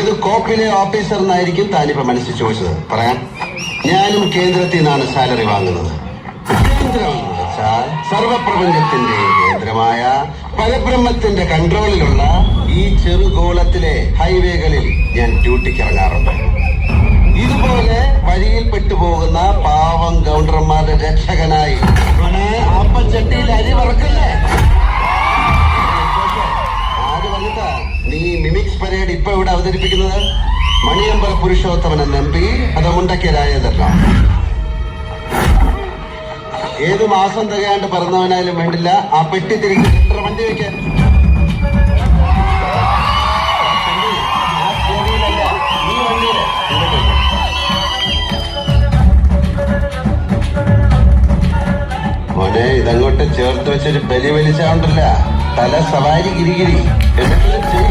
ഏത് കോപ്പിലെ ഓഫീസർ എന്നായിരിക്കും താനിപ്പോ മനസ്സിൽ ചോദിച്ചത്? പറയാം. ഞാനും കേന്ദ്രത്തിൽ നിന്നാണ് സാലറി വാങ്ങുന്നത്. കേന്ദ്രം എന്ന് വെച്ചാൽ സർവപ്രപഞ്ചത്തിന്റെ കേന്ദ്രമായ പരബ്രഹ്മത്തിന്റെ കൺട്രോളിലുള്ള ഈ ചെറുഗോളത്തിലെ ഹൈവേകളിൽ ഞാൻ ഡ്യൂട്ടിക്ക് ഇറങ്ങാറുണ്ട്. ഇതുപോലെ വഴിയിൽ പെട്ടുപോകുന്ന പാവം ഗൗണ്ടർമാരുടെ രക്ഷകനായി ആപ്പച്ചട്ടിയിൽ അരി വറക്കല്ലേ? ആര് പറഞ്ഞിട്ടാ നീ മിമിക്സ് പരേഡ് ഇപ്പൊ ഇവിടെ അവതരിപ്പിക്കുന്നത്? മണിയമ്പല പുരുഷോത്തമൻ എന്ന MP അത് മുണ്ടക്കരായതല്ല. ഏത് മാസം തികയാണ്ട് പറഞ്ഞവനായാലും വേണ്ടില്ല, ആ പെട്ടി തിരിച്ച് വണ്ടി വയ്ക്കാൻ. മോനെ, ഇതങ്ങോട്ട് ചേർത്ത് വെച്ചൊരു ബലി വലിച്ചാണ്ടല്ല, തല സവാരി ഗിരിഗിരി എന്നിട്ട്